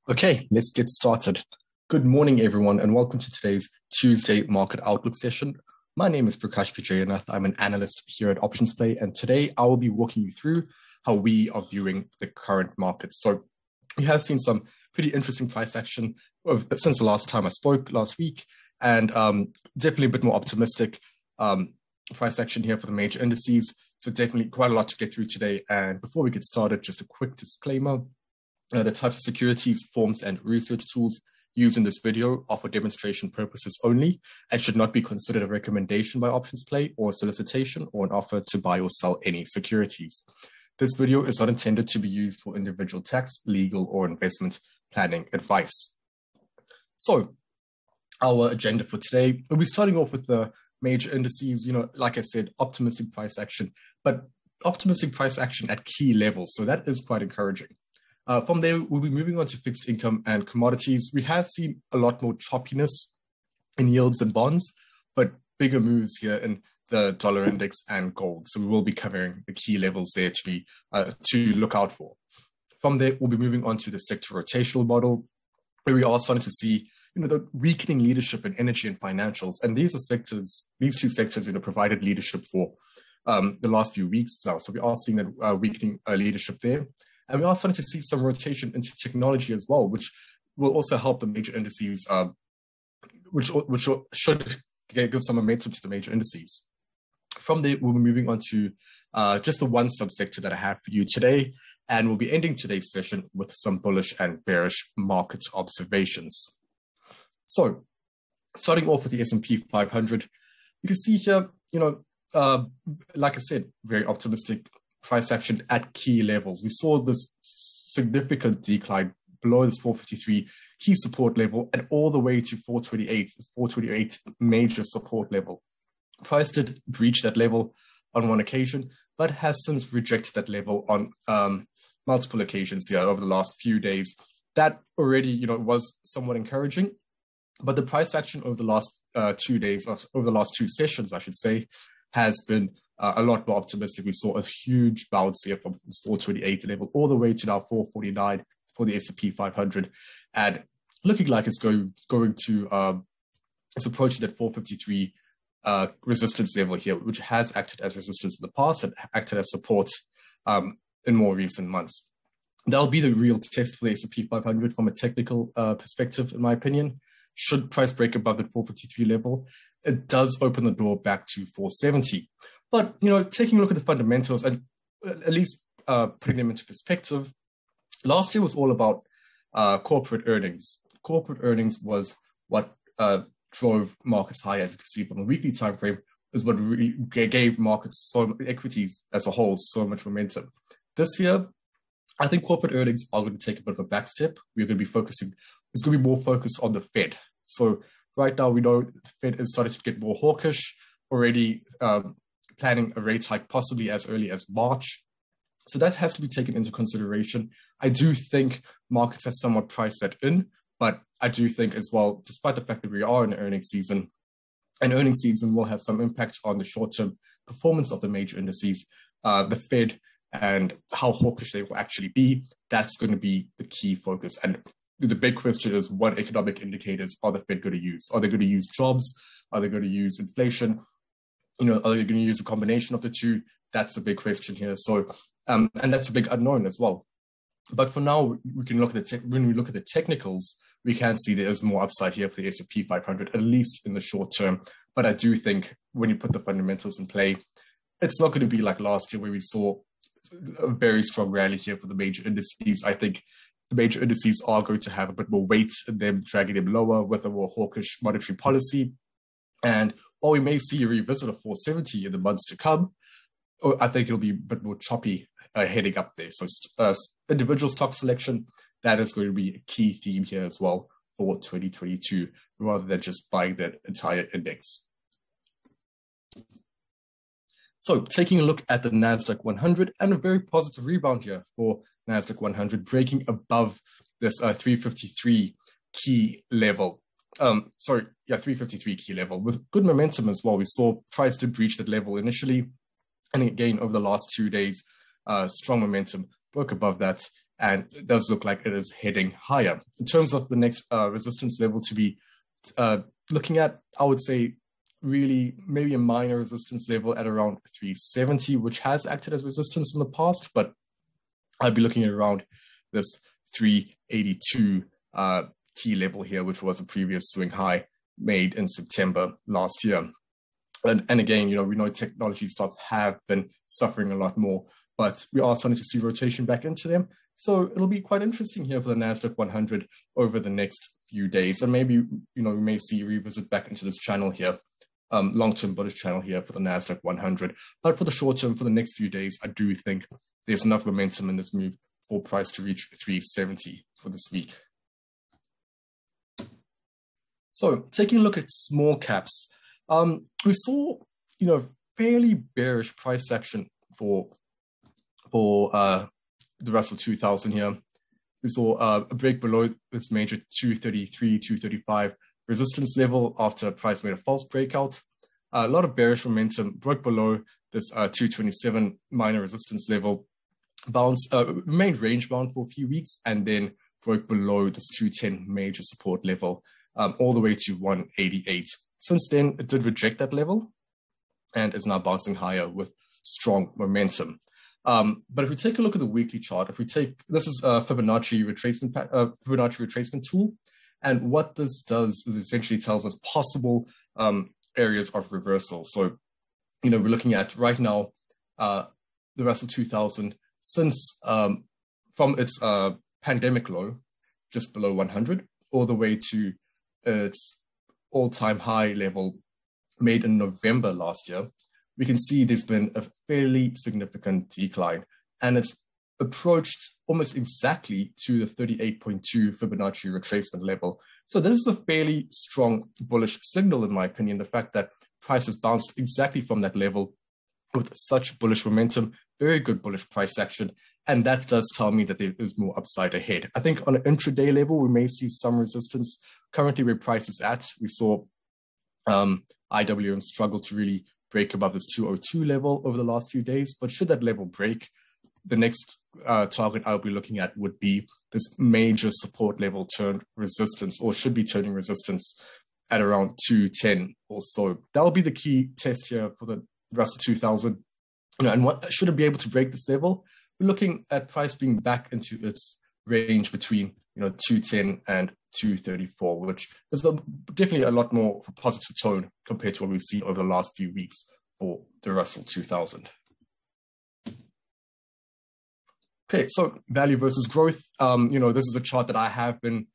Okay, let's get started. Good morning, everyone, and welcome to today's Tuesday Market Outlook session. My name is Prakash Vijayanath. I'm an analyst here at Options Play, and today I will be walking you through how we are viewing the current market. So we have seen some pretty interesting price action since the last time I spoke last week, and definitely a bit more optimistic price action here for the major indices. So definitely quite a lot to get through today. And before we get started, just a quick disclaimer. The types of securities, forms, and research tools used in this video are for demonstration purposes only and should not be considered a recommendation by Options Play or solicitation or an offer to buy or sell any securities. This video is not intended to be used for individual tax, legal, or investment planning advice. So, our agenda for today, we'll be starting off with the major indices. Like I said, optimistic price action, but optimistic price action at key levels. So that is quite encouraging. From there, we'll be moving on to fixed income and commodities. We have seen a lot more choppiness in yields and bonds, but bigger moves here in the dollar index and gold. So we will be covering the key levels there to look out for. From there, we'll be moving on to the sector rotational model, where we are starting to see the weakening leadership in energy and financials. And these two sectors provided leadership for the last few weeks now. So we are seeing that weakening leadership there. And we are starting to see some rotation into technology as well, which will also help the major indices, which should give some momentum to the major indices. From there, we'll be moving on to just the one subsector that I have for you today, and we'll be ending today's session with some bullish and bearish market observations. So, starting off with the S&P 500, you can see here, like I said, very optimistic price action at key levels. We saw this significant decline below this 453 key support level and all the way to 428, this 428 major support level. Price did breach that level on one occasion, but has since rejected that level on multiple occasions here over the last few days. That already, was somewhat encouraging, but the price action over the last 2 days, over the last two sessions, I should say, has been a lot more optimistic. We saw a huge bounce here from this 428 level all the way to now 449 for the S&P 500, and looking like it's going to it's approaching that 453 resistance level here, which has acted as resistance in the past and acted as support in more recent months. That'll be the real test for the S&P 500 from a technical perspective, in my opinion. Should price break above the 453 level, it does open the door back to 470. But, taking a look at the fundamentals and at least putting them into perspective, last year was all about corporate earnings. Corporate earnings was what drove markets higher, as you can see from a weekly time frame, is what really gave markets, equities as a whole, so much momentum. This year, I think corporate earnings are going to take a bit of a back step. It's going to be more focused on the Fed. So right now, we know the Fed has started to get more hawkish, already planning a rate hike possibly as early as March. So that has to be taken into consideration. I do think markets have somewhat priced that in, but I do think as well, despite the fact that we are in an earnings season, and earnings season will have some impact on the short-term performance of the major indices, the Fed and how hawkish they will actually be, that's going to be the key focus. And the big question is, what economic indicators are the Fed going to use? Are they going to use jobs? Are they going to use inflation? Are they going to use a combination of the two? That's a big question here. So, and that's a big unknown as well. But for now, we can look at when we look at the technicals, we can see there is more upside here for the S&P 500, at least in the short term. But I do think when you put the fundamentals in play, it's not going to be like last year where we saw a very strong rally here for the major indices. I think the major indices are going to have a bit more weight in them, dragging them lower with a more hawkish monetary policy. And while we may see a revisit of 470 in the months to come, I think it'll be a bit more choppy heading up there. So individual stock selection, that is going to be a key theme here as well for 2022, rather than just buying that entire index. So taking a look at the NASDAQ 100, and a very positive rebound here for NASDAQ 100, breaking above this 353 key level. 353 key level with good momentum as well. We saw price did breach that level initially, and again over the last 2 days, strong momentum, broke above that, and it does look like it is heading higher. In terms of the next resistance level to be looking at, I would say really maybe a minor resistance level at around 370, which has acted as resistance in the past, but I'd be looking at around this 382 key level here, which was a previous swing high made in September last year. And again, we know technology stocks have been suffering a lot more, but we are starting to see rotation back into them. So it'll be quite interesting here for the NASDAQ 100 over the next few days. And maybe, we may see revisit back into this channel here, long-term bullish channel here for the NASDAQ 100. But for the short term, for the next few days, I do think there's enough momentum in this move for price to reach 370 for this week. So taking a look at small caps, we saw, fairly bearish price action for the Russell 2000 here. We saw a break below this major 233, 235 resistance level after price made a false breakout. A lot of bearish momentum, broke below this 227 minor resistance level, remained range bound for a few weeks, and then broke below this 210 major support level, all the way to 188. Since then, it did reject that level and is now bouncing higher with strong momentum. But if we take a look at the weekly chart, this is a Fibonacci retracement tool, and what this does is essentially tells us possible areas of reversal. So, we're looking at right now the Russell 2000 since from its pandemic low, just below 100, all the way to its all-time high level made in November last year. We can see there's been a fairly significant decline, and it's approached almost exactly to the 38.2 Fibonacci retracement level. So this is a fairly strong bullish signal, in my opinion, the fact that price has bounced exactly from that level with such bullish momentum, very good bullish price action, and that does tell me that there is more upside ahead. I think on an intraday level, we may see some resistance. Currently, where price is at, we saw IWM struggle to really break above this 202 level over the last few days. But should that level break, the next target I'll be looking at would be this major support level turned resistance, or should be turning resistance at around 210 or so. That will be the key test here for the Russell 2000. And what should it be able to break this level? We're looking at price being back into its range between 210 and 234, which is definitely a lot more of a positive tone compared to what we've seen over the last few weeks for the Russell 2000. Okay, so value versus growth. This is a chart that I have been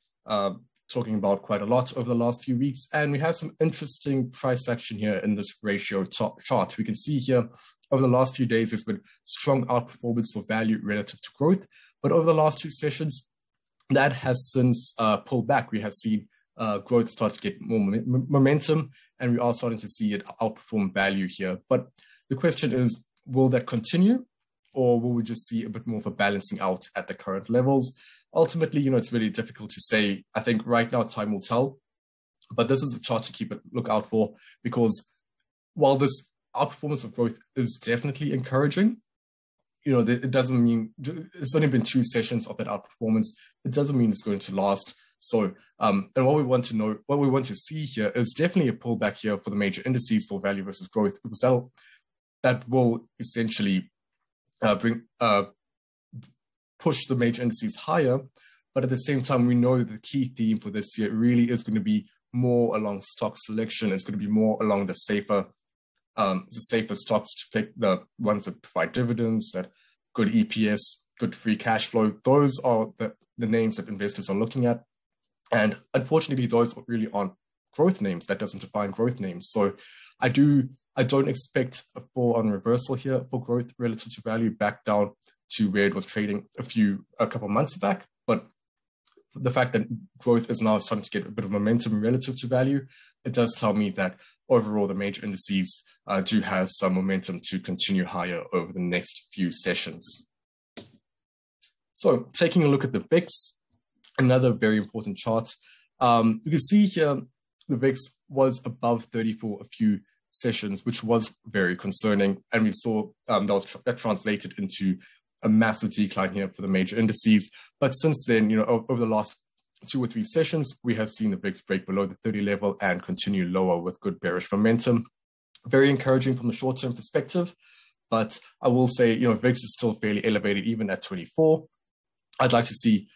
talking about quite a lot over the last few weeks, and we have some interesting price action here in this ratio chart. We can see here over the last few days, there's been strong outperformance for value relative to growth, but over the last two sessions, that has since pulled back. We have seen growth start to get more momentum, and we are starting to see it outperform value here. But the question is, will that continue, or will we just see a bit more of a balancing out at the current levels? Ultimately, it's really difficult to say. I think right now time will tell, but this is a chart to keep a look out for, because while this outperformance of growth is definitely encouraging, it doesn't mean it's only been two sessions of that outperformance. It doesn't mean it's going to last. So, and what we want to see here is definitely a pullback here for the major indices for value versus growth, because that will essentially push the major indices higher. But at the same time, we know the key theme for this year really is going to be more along stock selection. It's going to be more along the safer stocks, to pick the ones that provide dividends, that good EPS, good free cash flow. Those are the names that investors are looking at. And unfortunately, those really aren't growth names. That doesn't define growth names. So I don't expect a full-on reversal here for growth relative to value back down to where it was trading a couple months back. But the fact that growth is now starting to get a bit of momentum relative to value, it does tell me that overall the major indices do have some momentum to continue higher over the next few sessions. So taking a look at the VIX, another very important chart. You can see here the VIX was above 30 for a few sessions, which was very concerning. And we saw that translated into a massive decline here for the major indices. But since then, over the last 2 or 3 sessions, we have seen the VIX break below the 30 level and continue lower with good bearish momentum. Very encouraging from the short-term perspective, but I will say, VIX is still fairly elevated even at 24. I'd like to see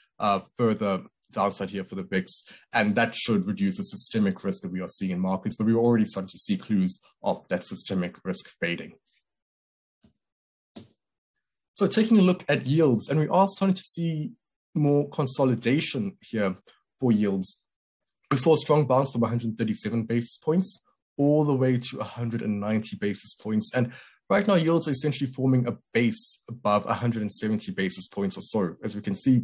further downside here for the VIX, and that should reduce the systemic risk that we are seeing in markets, but we're already starting to see clues of that systemic risk fading. So taking a look at yields, and we are starting to see more consolidation here for yields. We saw a strong bounce from 137 basis points all the way to 190 basis points. And right now, yields are essentially forming a base above 170 basis points or so. As we can see,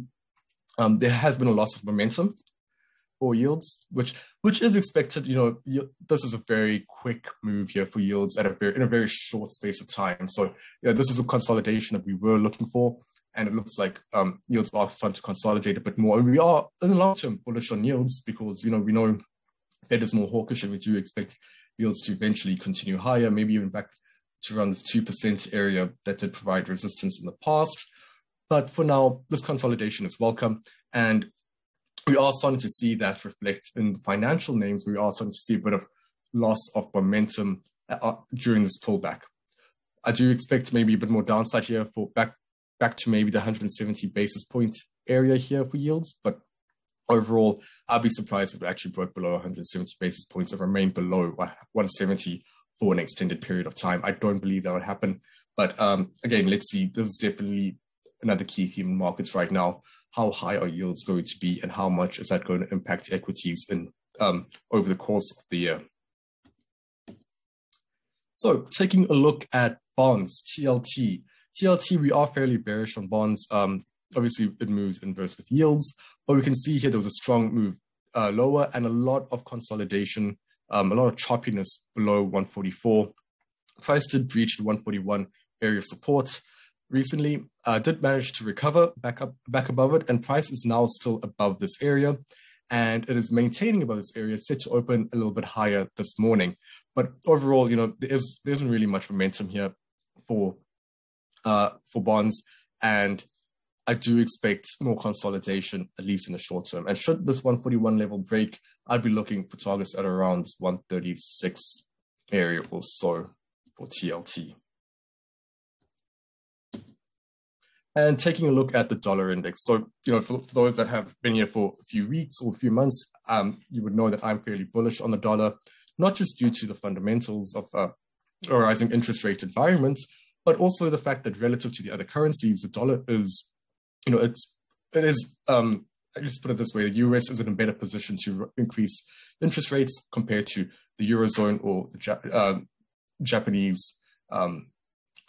there has been a loss of momentum for yields, which is expected. This is a very quick move here for yields in a very short space of time. So this is a consolidation that we were looking for, and it looks like yields are starting to consolidate a bit more. And we are in the long term bullish on yields because we know Fed is more hawkish, and we do expect yields to eventually continue higher, maybe even back to around this 2% area that did provide resistance in the past. But for now, this consolidation is welcome, and we are starting to see that reflect in the financial names. We are starting to see a bit of loss of momentum during this pullback. I do expect maybe a bit more downside here for back to maybe the 170 basis point area here for yields, but overall, I'll be surprised if it actually broke below 170 basis points and remained below 170 for an extended period of time. I don't believe that would happen, but again, let's see. This is definitely another key theme in markets right now. How high are yields going to be, and how much is that going to impact equities in over the course of the year? So taking a look at bonds, TLT, we are fairly bearish on bonds. Obviously, it moves inverse with yields, but we can see here there was a strong move lower and a lot of consolidation, a lot of choppiness below 144. Price did breach the 141 area of support recently, did manage to recover back above it, and price is now still above this area, and it is maintaining above this area, set to open a little bit higher this morning. But overall, there isn't really much momentum here for bonds, and I do expect more consolidation, at least in the short term. And should this 141 level break, I'd be looking for targets at around 136 area or so for TLT. And taking a look at the dollar index. So, for those that have been here for a few weeks or a few months, you would know that I'm fairly bullish on the dollar, not just due to the fundamentals of a rising interest rate environment, but also the fact that relative to the other currencies, the dollar is, I just put it this way, the US is in a better position to increase interest rates compared to the Eurozone or the Japanese,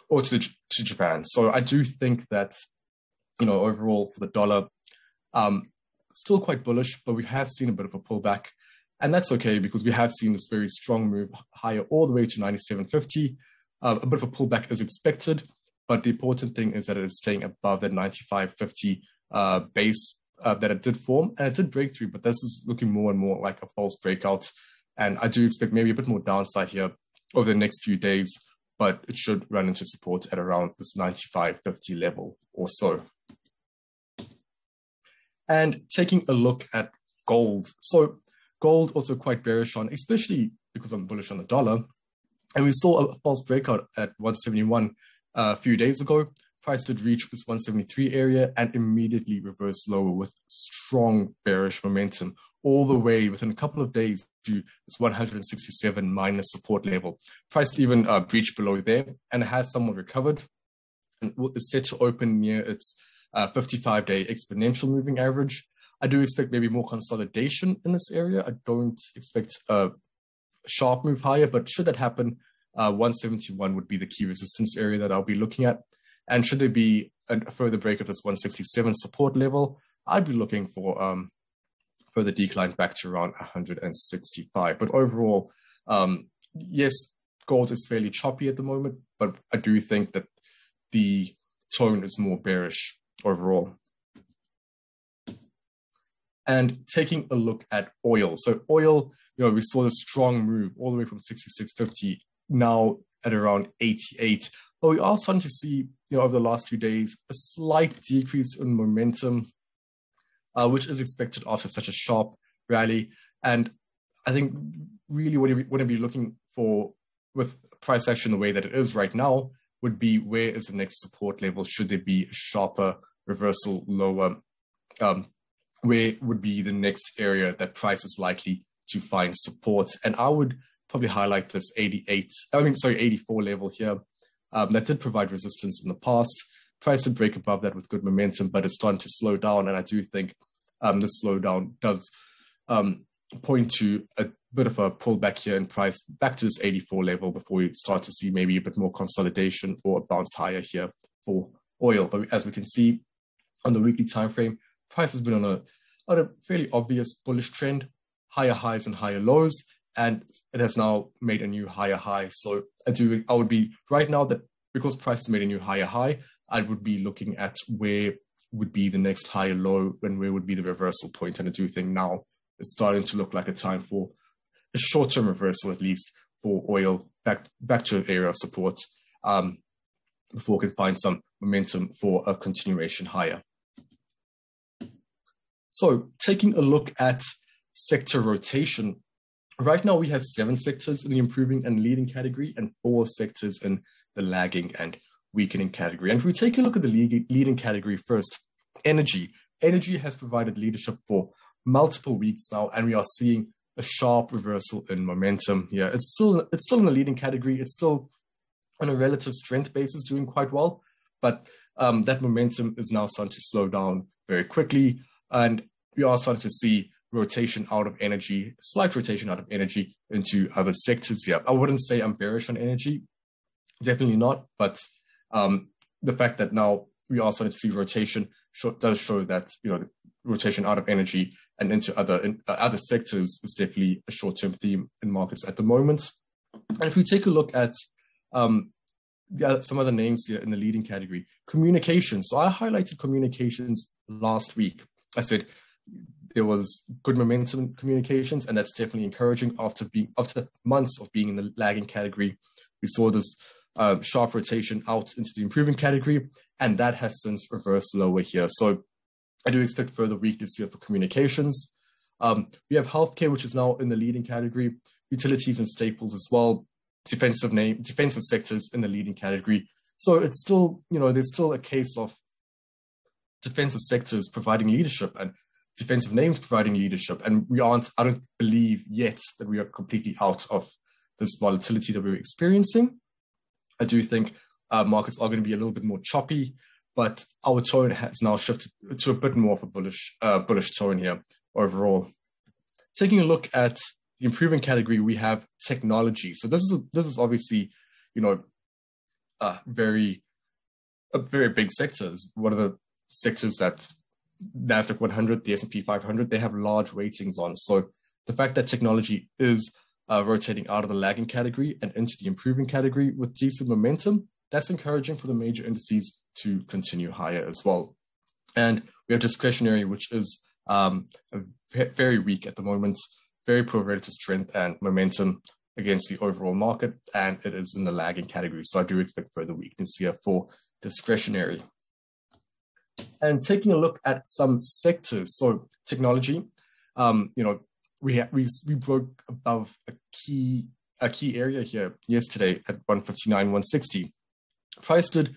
or to Japan. So I do think that, overall for the dollar, still quite bullish, but we have seen a bit of a pullback, and that's okay because we have seen this very strong move higher all the way to 97.50. A bit of a pullback is expected, but the important thing is that it is staying above that 95.50 base that it did form, and it did break through, but this is looking more and more like a false breakout. And I do expect maybe a bit more downside here over the next few days, but it should run into support at around this 95.50 level or so. And taking a look at gold. So gold also quite bearish on, especially because I'm bullish on the dollar. And we saw a false breakout at 171 a few days ago. Price did reach this 173 area and immediately reversed lower with strong bearish momentum all the way within a couple of days to this 167 minus support level. Price even breached below there, and it has somewhat recovered and is set to open near its 55-day exponential moving average. I do expect maybe more consolidation in this area. I don't expect a sharp move higher, but should that happen, 171 would be the key resistance area that I'll be looking at. And should there be a further break of this 167 support level, I'd be looking for further decline back to around 165. But overall, yes, gold is fairly choppy at the moment, but I do think that the tone is more bearish overall. And taking a look at oil. So oil, we saw a strong move all the way from 66.50, now at around 88, But we are starting to see, over the last few days, a slight decrease in momentum, which is expected after such a sharp rally. And I think really what we want to be looking for with price action the way that it is right now would be where is the next support level? Should there be a sharper reversal lower? Where would be the next area that price is likely to find support? And I would probably highlight this 84 level here. That did provide resistance in the past. Price did break above that with good momentum, but it's starting to slow down. And I do think this slowdown does point to a bit of a pullback here in price back to this 84 level before we start to see maybe a bit more consolidation or a bounce higher here for oil. But as we can see on the weekly time frame, price has been on a fairly obvious bullish trend, higher highs and higher lows, and it has now made a new higher high. So I would be right now that because price has made a new higher high, I would be looking at where would be the next higher low and where would be the reversal point. And I do think now it's starting to look like a time for a short-term reversal, at least for oil, back to an area of support before we can find some momentum for a continuation higher. So taking a look at sector rotation, right now we have 7 sectors in the improving and leading category and 4 sectors in the lagging and weakening category. And if we take a look at the leading category first, energy. Energy has provided leadership for multiple weeks now, and we are seeing a sharp reversal in momentum here. It's still in the leading category. It's still on a relative strength basis doing quite well, but that momentum is now starting to slow down very quickly. And we are starting to see rotation out of energy, slight rotation out of energy into other sectors here. I wouldn't say I'm bearish on energy, definitely not, but the fact that now we are starting to see rotation does show that the rotation out of energy and into other sectors is definitely a short-term theme in markets at the moment. And if we take a look at some other names here in the leading category, communications. So I highlighted communications last week. I said there was good momentum in communications, and that's definitely encouraging after months of being in the lagging category. We saw this sharp rotation out into the improving category, and that has since reversed lower here. So I do expect further weakness here for communications. We have healthcare, which is now in the leading category, utilities and staples as well, defensive sectors in the leading category. So it's still, there's still a case of defensive sectors providing leadership and defensive names providing leadership. And I don't believe yet that we are completely out of this volatility that we're experiencing. I do think markets are going to be a little bit more choppy, but our tone has now shifted to a bit more of a bullish tone here overall. Taking a look at the improving category, we have technology. So this is obviously, a very big sector. It's one of the sectors that NASDAQ 100, the S&P 500, they have large weightings on. So the fact that technology is rotating out of the lagging category and into the improving category with decent momentum, that's encouraging for the major indices to continue higher as well. And we have discretionary, which is very weak at the moment, very poor relative strength and momentum against the overall market, and it is in the lagging category. So I do expect further weakness here for discretionary. And taking a look at some sectors, so technology, we broke above a key area here yesterday at 159, 160. Price did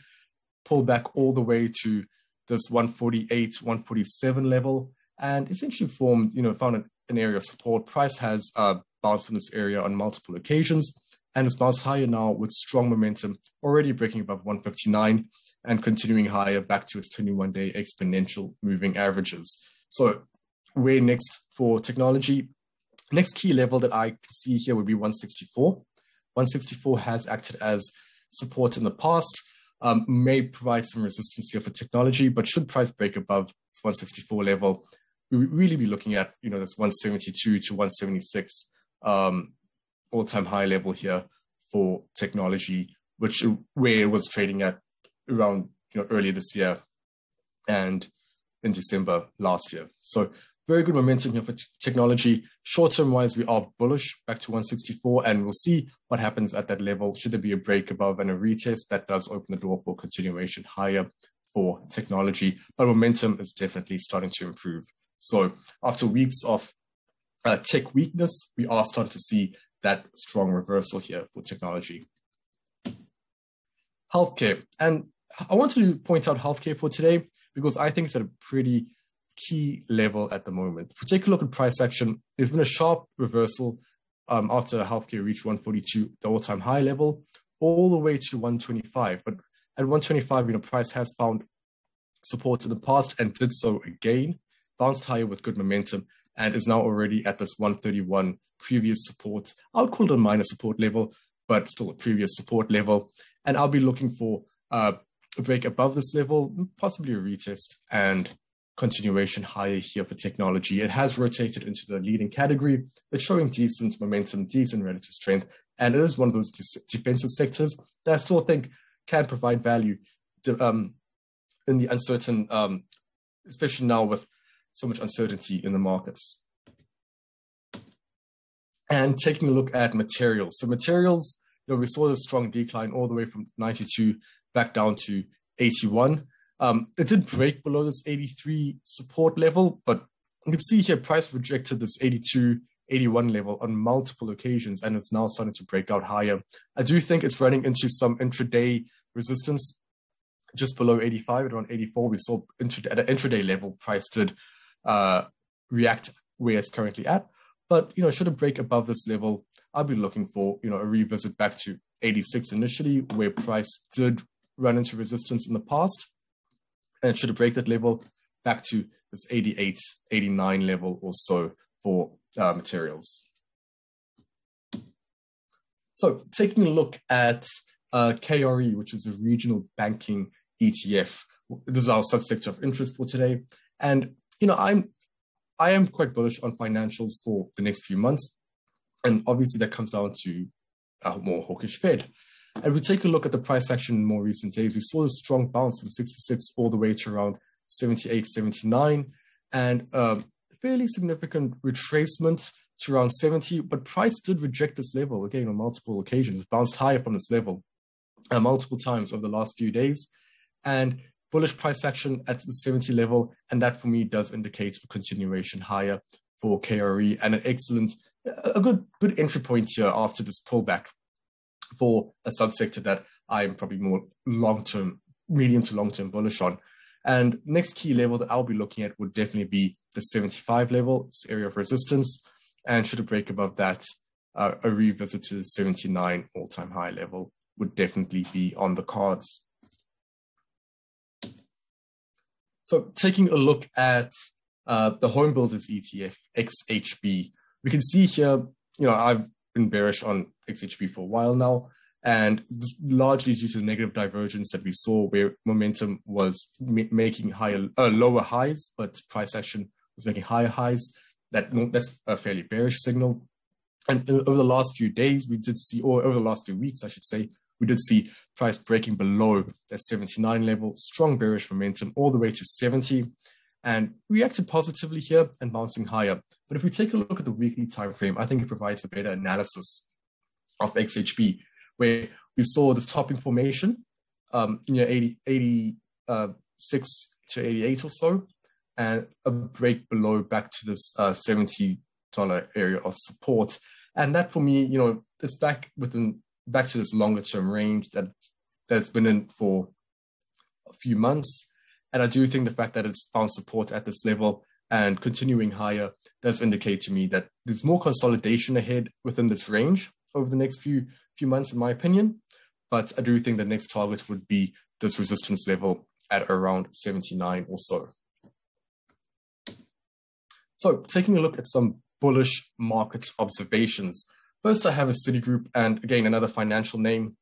pull back all the way to this 148, 147 level, and essentially found an area of support. Price has bounced from this area on multiple occasions, and it's bounced higher now with strong momentum, already breaking above 159 and continuing higher back to its 21-day exponential moving averages. So where next for technology? Next key level that I can see here would be 164. 164 has acted as support in the past, may provide some resistance here for technology, but should price break above this 164 level, we would really be looking at, this 172 to 176 all-time high level here for technology, where it was trading at around, earlier this year and in December last year. So very good momentum here for technology. Short-term wise, we are bullish back to 164, and we'll see what happens at that level. Should there be a break above and a retest, that does open the door for continuation higher for technology. But momentum is definitely starting to improve. So after weeks of tech weakness, we are starting to see that strong reversal here for technology. Healthcare. And I want to point out healthcare for today because I think it's at a pretty key level at the moment. If we take a look at price action, there's been a sharp reversal after healthcare reached 142, the all-time high level, all the way to 125. But at 125, price has found support in the past and did so again, bounced higher with good momentum, and is now already at this 131 previous support. I would call it a minor support level, but still a previous support level. And I'll be looking for a break above this level, possibly a retest, and continuation higher here for technology. It has rotated into the leading category. It's showing decent momentum, decent relative strength, and it is one of those defensive sectors that I still think can provide value in the uncertain, especially now with so much uncertainty in the markets. And taking a look at materials. So materials, we saw a strong decline all the way from 92 back down to 81. It did break below this 83 support level, but you can see here price rejected this 82, 81 level on multiple occasions, and it's now starting to break out higher. I do think it's running into some intraday resistance just below 85, at around 84. We saw at an intraday level, price did react where it's currently at. But, should it break above this level, I'll be looking for, a revisit back to 86 initially, where price did run into resistance in the past. And should it break that level, back to this 88, 89 level or so for materials. So taking a look at KRE, which is a regional banking ETF. This is our subsector of interest for today. And, I am quite bullish on financials for the next few months. And obviously that comes down to a more hawkish Fed. And we take a look at the price action in more recent days. We saw a strong bounce from 66 all the way to around 78, 79, and a fairly significant retracement to around 70. But price did reject this level again on multiple occasions. It bounced higher from this level multiple times over the last few days. And bullish price action at the 70 level, and that for me does indicate a continuation higher for KRE and a good entry point here after this pullback for a subsector that I'm probably more medium to long-term bullish on. And next key level that I'll be looking at would definitely be the 75 level, this area of resistance. And should it break above that, a revisit to the 79 all-time high level would definitely be on the cards. So taking a look at the Homebuilders ETF, XHB, we can see here, I've been bearish on XHB for a while now, and this largely due to the negative divergence that we saw where momentum was making lower highs, but price action was making higher highs. That's a fairly bearish signal. And over the last few days, over the last few weeks, I should say, we did see price breaking below that 79 level, strong bearish momentum all the way to 70, and reacted positively here and bouncing higher. But if we take a look at the weekly time frame, I think it provides a better analysis of XHB, where we saw this topping formation, 86 to 88 or so, and a break below back to this $70 area of support. And that for me, it's back to this longer term range that's been in for a few months. And I do think the fact that it's found support at this level and continuing higher does indicate to me that there's more consolidation ahead within this range over the next few months, in my opinion. But I do think the next target would be this resistance level at around 79 or so. So taking a look at some bullish market observations. First, I have a Citigroup, and again, another financial name.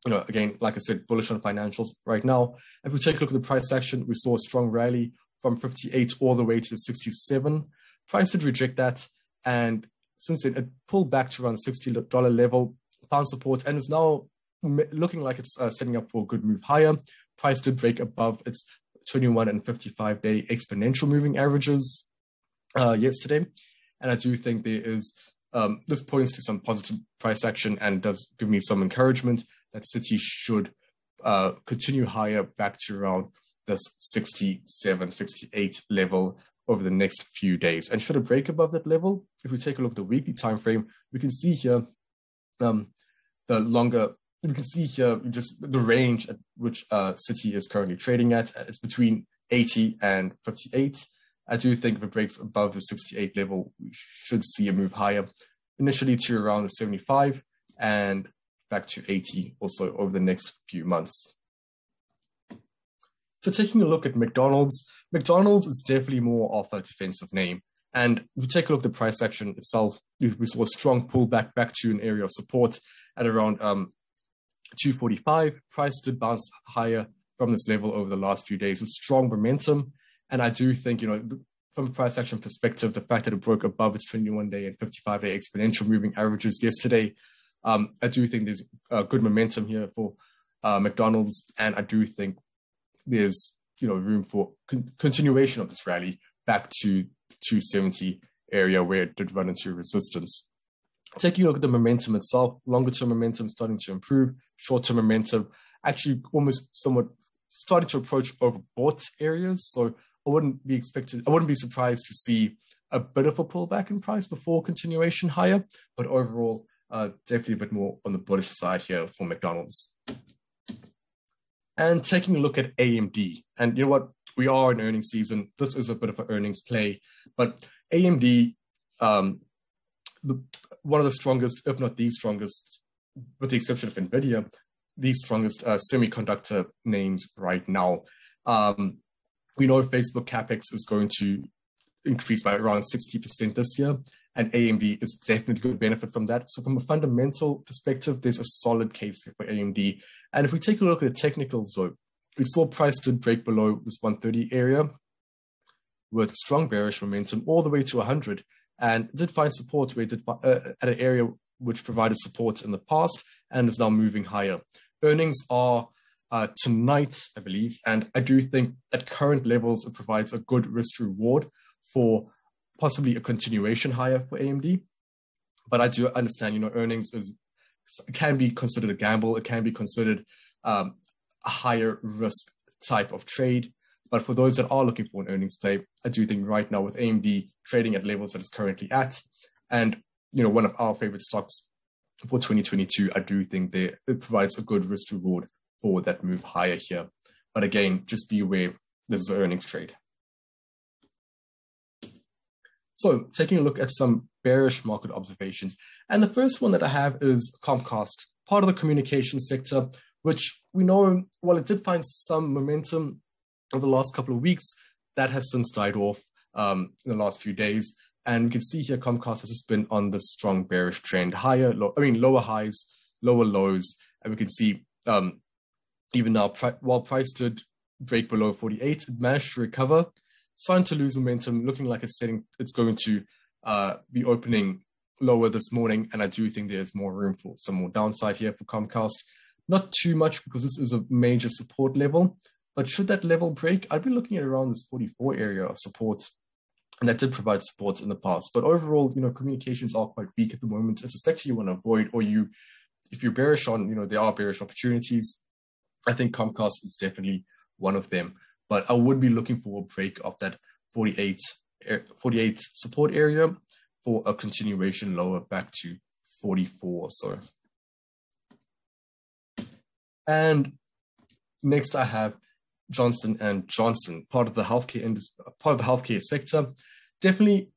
Again, like I said, bullish on financials right now. If we take a look at the price action, we saw a strong rally from 58 all the way to 67. Price did reject that, and since then, it pulled back to around $60 level, found support, and is now looking like it's setting up for a good move higher. Price did break above its 21 and 55-day exponential moving averages. yesterday, and I do think there is this points to some positive price action and does give me some encouragement that City should continue higher back to around this 67, 68 level over the next few days. And should it break above that level, if we take a look at the weekly time frame, we can see here we can see here just the range at which City is currently trading at. It's between 80 and 58. I do think if it breaks above the 68 level, we should see a move higher, initially to around the 75 and back to 80 also over the next few months. So taking a look at McDonald's is definitely more of a defensive name. And if we take a look at the price action itself, we saw a strong pullback back to an area of support at around 245. Price did bounce higher from this level over the last few days with strong momentum. And I do think, from a price action perspective, the fact that it broke above its 21-day and 55-day exponential moving averages yesterday, I do think there's good momentum here for McDonald's. And I do think there's room for continuation of this rally back to 270 area where it did run into resistance. Taking a look at the momentum itself, longer term momentum starting to improve, short term momentum actually almost somewhat starting to approach overbought areas. So I wouldn't be surprised to see a bit of a pullback in price before continuation higher, but overall definitely a bit more on the bullish side here for McDonald's. And taking a look at AMD, and you know what, we are in earnings season. This is a bit of an earnings play, but AMD, one of the strongest, if not the strongest, with the exception of NVIDIA, the strongest semiconductor names right now. We know Facebook CapEx is going to increase by around 60% this year, and AMD is definitely going to benefit from that. So from a fundamental perspective, there's a solid case here for AMD. And if we take a look at the technicals, though, we saw price did break below this 130 area with strong bearish momentum all the way to 100, and did find support where it did at an area which provided support in the past and is now moving higher. Earnings are tonight, I believe, and I do think at current levels it provides a good risk reward for possibly a continuation higher for AMD. But I do understand, earnings can be considered a gamble. It can be considered a higher risk type of trade. But for those that are looking for an earnings play, I do think right now with AMD trading at levels that it's currently at, and one of our favorite stocks for 2022, I do think it provides a good risk reward for that move higher here. But again, just be aware this is an earnings trade. So taking a look at some bearish market observations. And the first one that I have is Comcast, part of the communication sector, which we know, while it did find some momentum over the last couple of weeks, that has since died off in the last few days. And you can see here Comcast has just been on this strong bearish trend, lower highs, lower lows. And we can see even now, while price did break below 48, it managed to recover. It's starting to lose momentum, looking like it's going to be opening lower this morning. And I do think there's more room for some more downside here for Comcast. Not too much because this is a major support level. But should that level break, I'd be looking at around this 44 area of support. And that did provide support in the past. But overall, communications are quite weak at the moment. It's a sector you want to avoid, or if you're bearish on, there are bearish opportunities. I think Comcast is definitely one of them. But I would be looking for a break of that 48 support area for a continuation lower back to 44 or so. And next I have Johnson & Johnson, part of the healthcare industry, part of the healthcare sector. Definitely,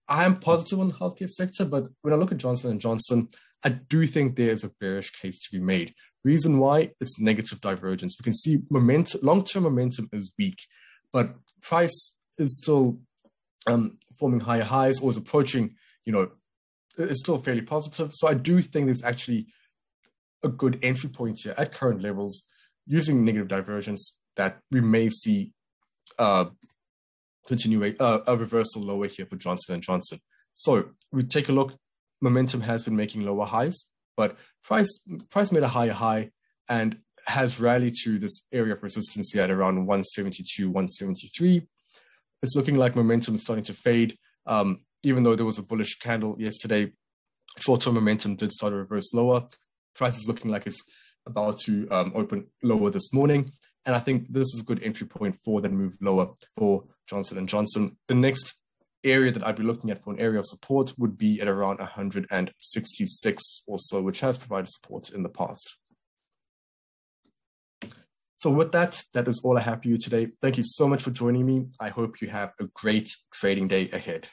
I am positive on the healthcare sector, but when I look at Johnson & Johnson, I do think there's a bearish case to be made. Reason why? It's negative divergence. We can see long-term momentum is weak, but price is still forming higher highs or is approaching, it's still fairly positive. So I do think there's actually a good entry point here at current levels using negative divergence that we may see a reversal lower here for Johnson & Johnson. So we take a look. Momentum has been making lower highs, but price made a higher high and has rallied to this area of resistance here at around 172, 173. it's looking like momentum is starting to fade. Even though there was a bullish candle yesterday, short-term momentum did start to reverse lower. Price is looking like it's about to open lower this morning. And I think this is a good entry point for the move lower for Johnson & Johnson. The next area that I'd be looking at for an area of support would be at around 166 or so, which has provided support in the past. So with that, that is all I have for you today. Thank you so much for joining me. I hope you have a great trading day ahead.